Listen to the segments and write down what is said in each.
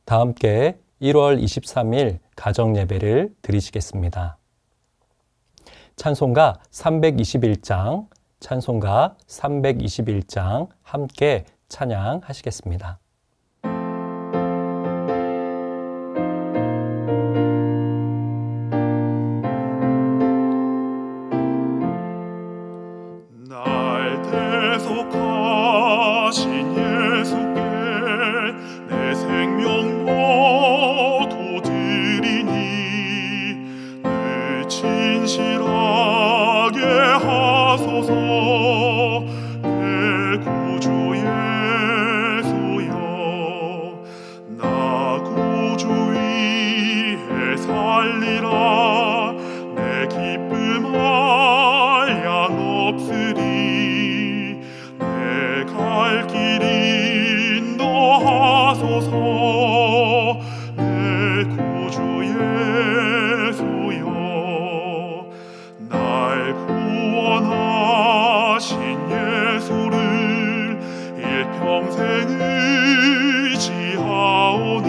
다 함께 1월 23일 가정예배를 드리시겠습니다. 찬송가 321장, 찬송가 321장 함께 찬양하시겠습니다. 날 대속하신 예수께 내 생명 모두 드리니 늘 진실하게 하소서. 내 구주 예수여, 나 구주 위에 살리라. 내 기쁨 한량 없으리. 내 갈 길 인도하소서. 내 구주 예수여, 날 구원하신 예수를 일평생 의지하오니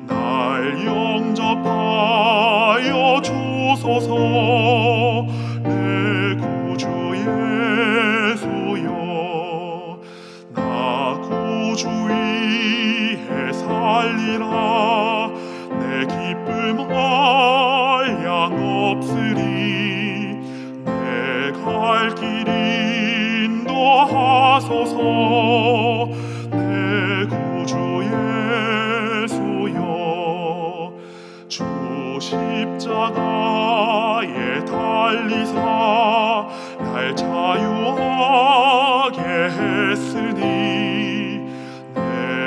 날 영접하여 주소서. 내 구주 예수여, 나 구주 위에 살리라. 내 기쁨 한량 없으리. 내 갈 길 인도하소서. 내 구주 예수여, 주 십자가에 달리사 날 자유하게 했으니 내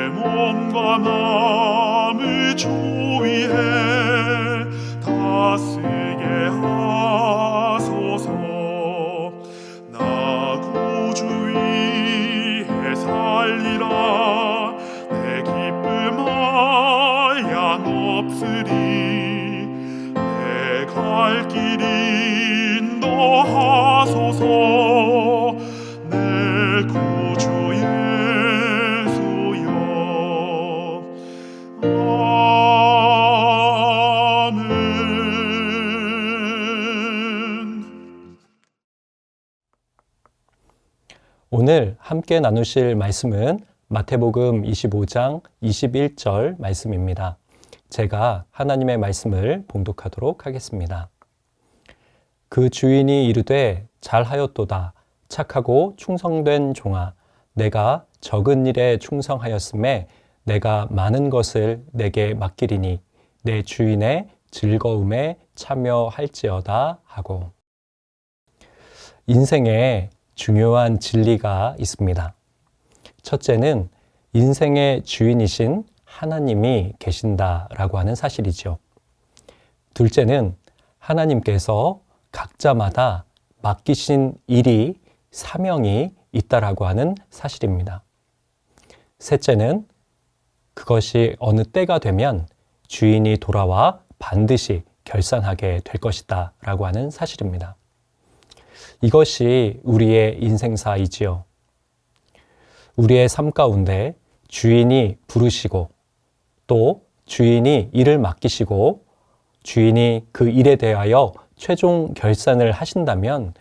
몸과 마음을 주 위에 다스게 하소서. 나 구주 위에 살리라. 내 기쁨 한량 없으리. 내 갈 길 인도하소서. 내 구주 예수여. 아멘. 오늘 함께 나누실 말씀은 마태복음 25장 21절 말씀입니다. 제가 하나님의 말씀을 봉독하도록 하겠습니다. 그 주인이 이르되 잘하였도다. 착하고 충성된 종아, 내가 적은 일에 충성하였음에 내가 많은 것을 내게 맡기리니 내 주인의 즐거움에 참여할지어다 하고. 인생에 중요한 진리가 있습니다. 첫째는 인생의 주인이신 하나님이 계신다라고 하는 사실이죠. 둘째는 하나님께서 각자마다 맡기신 일이, 사명이 있다라고 하는 사실입니다. 셋째는 그것이 어느 때가 되면 주인이 돌아와 반드시 결산하게 될 것이다 라고 하는 사실입니다. 이것이 우리의 인생사이지요. 우리의 삶 가운데 주인이 부르시고 또 주인이 일을 맡기시고 주인이 그 일에 대하여 최종 결산을 하신다면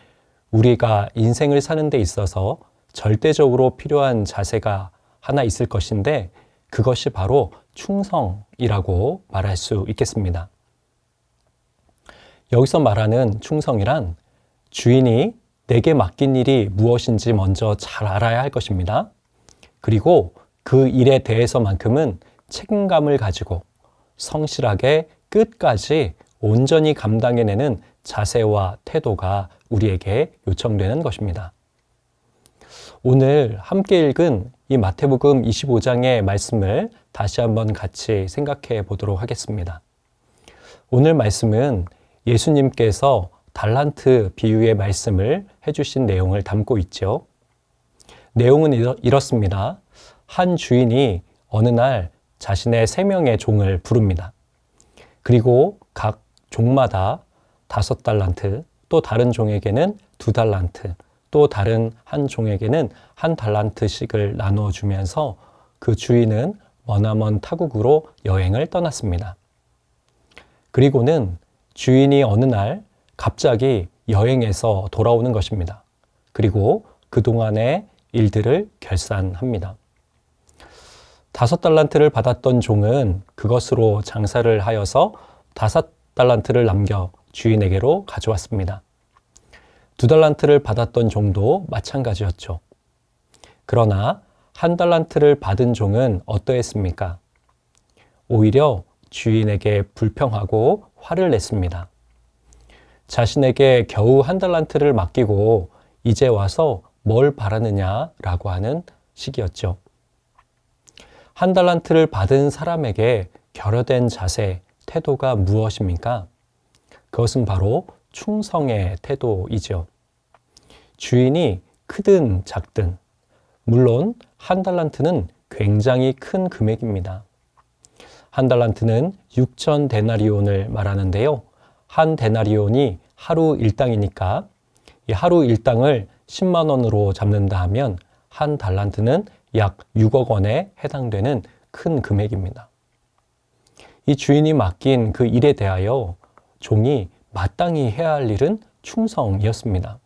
우리가 인생을 사는 데 있어서 절대적으로 필요한 자세가 하나 있을 것인데 그것이 바로 충성이라고 말할 수 있겠습니다. 여기서 말하는 충성이란 주인이 내게 맡긴 일이 무엇인지 먼저 잘 알아야 할 것입니다. 그리고 그 일에 대해서만큼은 책임감을 가지고 성실하게 끝까지 온전히 감당해내는 자세와 태도가 우리에게 요청되는 것입니다. 오늘 함께 읽은 이 마태복음 25장의 말씀을 다시 한번 같이 생각해 보도록 하겠습니다. 오늘 말씀은 예수님께서 달란트 비유의 말씀을 해주신 내용을 담고 있죠. 내용은 이렇습니다. 한 주인이 어느 날 자신의 3명의 종을 부릅니다. 그리고 각 종마다 5달란트, 또 다른 종에게는 2달란트, 또 다른 한 종에게는 1달란트씩을 나누어 주면서 그 주인은 머나먼 타국으로 여행을 떠났습니다. 그리고는 주인이 어느 날 갑자기 여행에서 돌아오는 것입니다. 그리고 그동안의 일들을 결산합니다. 5달란트를 받았던 종은 그것으로 장사를 하여서 5달란트를 남겨 주인에게로 가져왔습니다. 2달란트를 받았던 종도 마찬가지였죠. 그러나 1달란트를 받은 종은 어떠했습니까? 오히려 주인에게 불평하고 화를 냈습니다. 자신에게 겨우 1달란트를 맡기고 이제 와서 뭘 바라느냐라고 하는 식이었죠. 1달란트를 받은 사람에게 결여된 자세, 태도가 무엇입니까? 그것은 바로 충성의 태도이죠. 주인이 크든 작든, 물론 1달란트는 굉장히 큰 금액입니다. 1달란트는 6천 데나리온을 말하는데요. 한 데나리온이 하루 일당이니까 이 하루 일당을 10만 원으로 잡는다 하면 1달란트는 약 6억 원에 해당되는 큰 금액입니다. 이 주인이 맡긴 그 일에 대하여 종이 마땅히 해야 할 일은 충성이었습니다.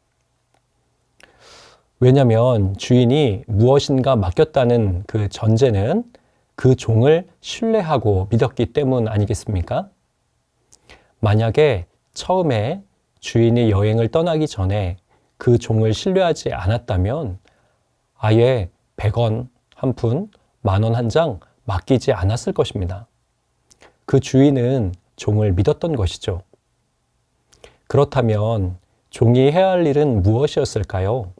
왜냐하면 주인이 무엇인가 맡겼다는 그 전제는 그 종을 신뢰하고 믿었기 때문 아니겠습니까? 만약에 처음에 주인이 여행을 떠나기 전에 그 종을 신뢰하지 않았다면 아예 100원 한 푼, 10,000원 한 장 맡기지 않았을 것입니다. 그 주인은 종을 믿었던 것이죠. 그렇다면 종이 해야 할 일은 무엇이었을까요?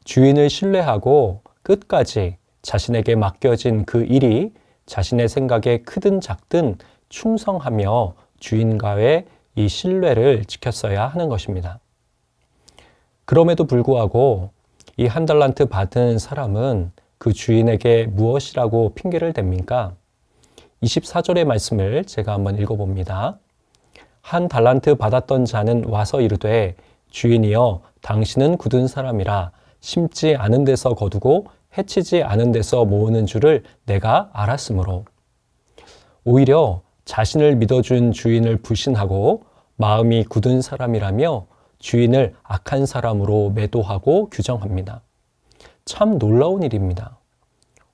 주인을 신뢰하고 끝까지 자신에게 맡겨진 그 일이 자신의 생각에 크든 작든 충성하며 주인과의 이 신뢰를 지켰어야 하는 것입니다. 그럼에도 불구하고 이 1달란트 받은 사람은 그 주인에게 무엇이라고 핑계를 댑니까? 24절의 말씀을 제가 한번 읽어봅니다. 1달란트 받았던 자는 와서 이르되 주인이여 당신은 굳은 사람이라 심지 않은 데서 거두고 해치지 않은 데서 모으는 줄을 내가 알았으므로. 오히려 자신을 믿어준 주인을 불신하고 마음이 굳은 사람이라며 주인을 악한 사람으로 매도하고 규정합니다. 참 놀라운 일입니다.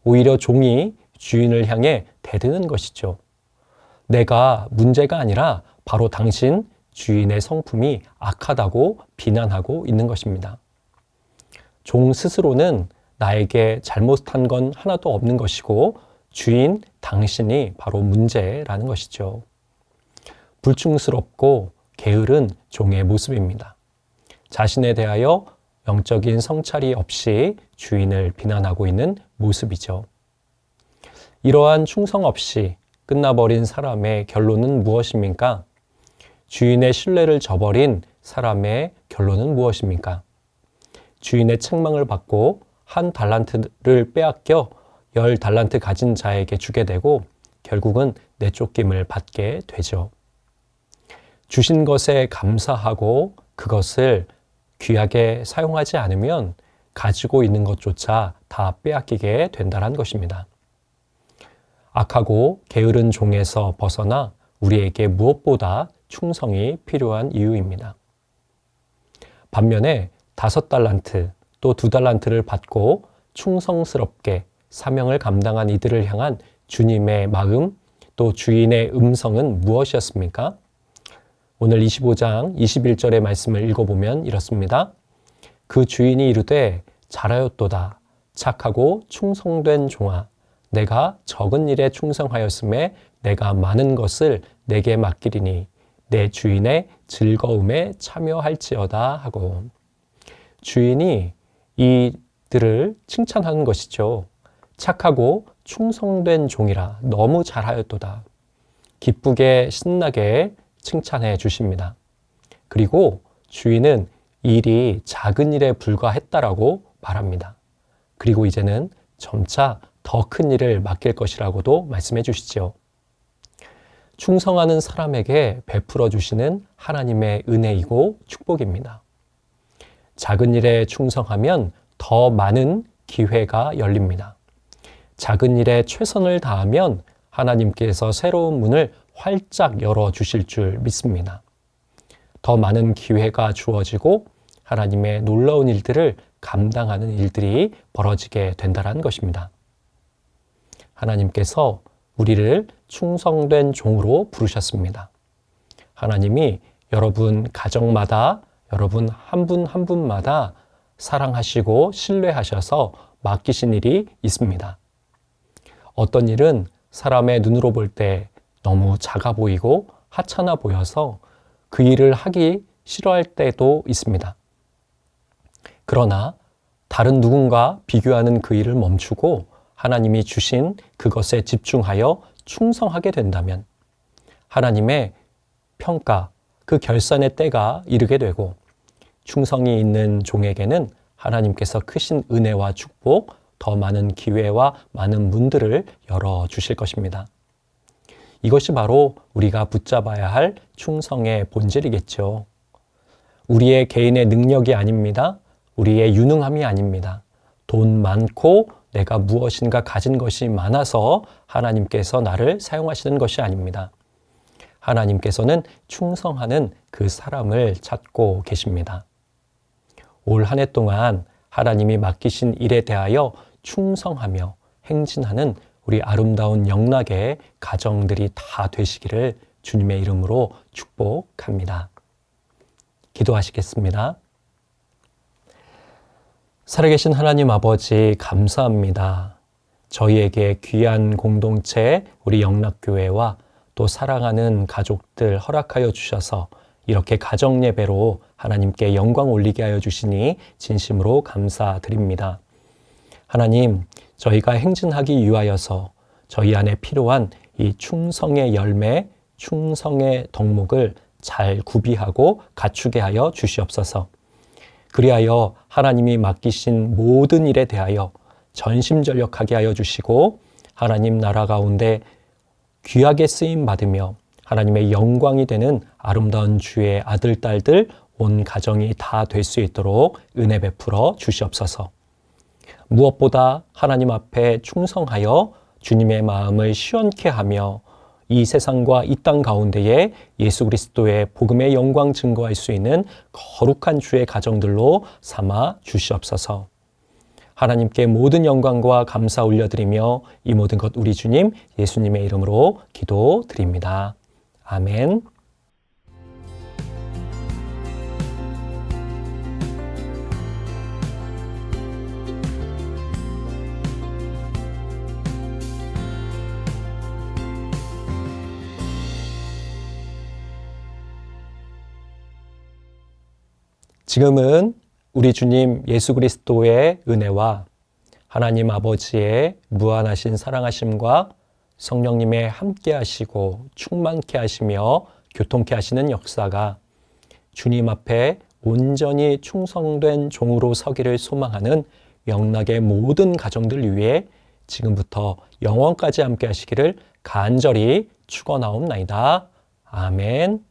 오히려 종이 주인을 향해 대드는 것이죠. 내가 문제가 아니라 바로 당신 주인의 성품이 악하다고 비난하고 있는 것입니다. 종 스스로는 나에게 잘못한 건 하나도 없는 것이고 주인 당신이 바로 문제라는 것이죠. 불충스럽고 게으른 종의 모습입니다. 자신에 대하여 영적인 성찰이 없이 주인을 비난하고 있는 모습이죠. 이러한 충성 없이 끝나버린 사람의 결론은 무엇입니까? 주인의 신뢰를 저버린 사람의 결론은 무엇입니까? 주인의 책망을 받고 1달란트를 빼앗겨 10달란트 가진 자에게 주게 되고 결국은 내쫓김을 받게 되죠. 주신 것에 감사하고 그것을 귀하게 사용하지 않으면 가지고 있는 것조차 다 빼앗기게 된다는 것입니다. 악하고 게으른 종에서 벗어나 우리에게 무엇보다 충성이 필요한 이유입니다. 반면에 5달란트 또 2달란트를 받고 충성스럽게 사명을 감당한 이들을 향한 주님의 마음 또 주인의 음성은 무엇이었습니까? 오늘 25장 21절의 말씀을 읽어보면 이렇습니다. 그 주인이 이르되 잘하였도다 착하고 충성된 종아 내가 적은 일에 충성하였음에 내가 많은 것을 내게 맡기리니 내 주인의 즐거움에 참여할지어다 하고 주인이 이들을 칭찬하는 것이죠. 착하고 충성된 종이라 너무 잘하였도다. 기쁘게 신나게 칭찬해 주십니다. 그리고 주인은 일이 작은 일에 불과했다라고 말합니다. 그리고 이제는 점차 더 큰 일을 맡길 것이라고도 말씀해 주시죠. 충성하는 사람에게 베풀어 주시는 하나님의 은혜이고 축복입니다. 작은 일에 충성하면 더 많은 기회가 열립니다. 작은 일에 최선을 다하면 하나님께서 새로운 문을 활짝 열어주실 줄 믿습니다. 더 많은 기회가 주어지고 하나님의 놀라운 일들을 감당하는 일들이 벌어지게 된다는 것입니다. 하나님께서 우리를 충성된 종으로 부르셨습니다. 하나님이 여러분 가정마다, 여러분 한 분 한 분마다 사랑하시고 신뢰하셔서 맡기신 일이 있습니다. 어떤 일은 사람의 눈으로 볼 때 너무 작아 보이고 하찮아 보여서 그 일을 하기 싫어할 때도 있습니다. 그러나 다른 누군가 비교하는 그 일을 멈추고 하나님이 주신 그것에 집중하여 충성하게 된다면 하나님의 평가, 그 결산의 때가 이르게 되고 충성이 있는 종에게는 하나님께서 크신 은혜와 축복, 더 많은 기회와 많은 문들을 열어주실 것입니다. 이것이 바로 우리가 붙잡아야 할 충성의 본질이겠죠. 우리의 개인의 능력이 아닙니다. 우리의 유능함이 아닙니다. 돈 많고 내가 무엇인가 가진 것이 많아서 하나님께서 나를 사용하시는 것이 아닙니다. 하나님께서는 충성하는 그 사람을 찾고 계십니다. 올 한 해 동안 하나님이 맡기신 일에 대하여 충성하며 행진하는 우리 아름다운 영락의 가정들이 다 되시기를 주님의 이름으로 축복합니다. 기도하시겠습니다. 살아계신 하나님 아버지 감사합니다. 저희에게 귀한 공동체 우리 영락교회와 또 사랑하는 가족들 허락하여 주셔서 이렇게 가정 예배로 하나님께 영광 올리게 하여 주시니 진심으로 감사드립니다. 하나님, 저희가 행진하기 위하여서 저희 안에 필요한 이 충성의 열매, 충성의 덕목을 잘 구비하고 갖추게 하여 주시옵소서. 그리하여 하나님이 맡기신 모든 일에 대하여 전심전력하게 하여 주시고 하나님 나라 가운데 귀하게 쓰임 받으며 하나님의 영광이 되는 아름다운 주의 아들, 딸들 온 가정이 다 될 수 있도록 은혜 베풀어 주시옵소서. 무엇보다 하나님 앞에 충성하여 주님의 마음을 시원케 하며 이 세상과 이 땅 가운데에 예수 그리스도의 복음의 영광 증거할 수 있는 거룩한 주의 가정들로 삼아 주시옵소서. 하나님께 모든 영광과 감사 올려드리며 이 모든 것 우리 주님 예수님의 이름으로 기도드립니다. 아멘. 지금은 우리 주님 예수 그리스도의 은혜와 하나님 아버지의 무한하신 사랑하심과 성령님의 함께 하시고 충만케 하시며 교통케 하시는 역사가 주님 앞에 온전히 충성된 종으로 서기를 소망하는 영락의 모든 가정들 위해 지금부터 영원까지 함께 하시기를 간절히 축원하옵나이다. 아멘.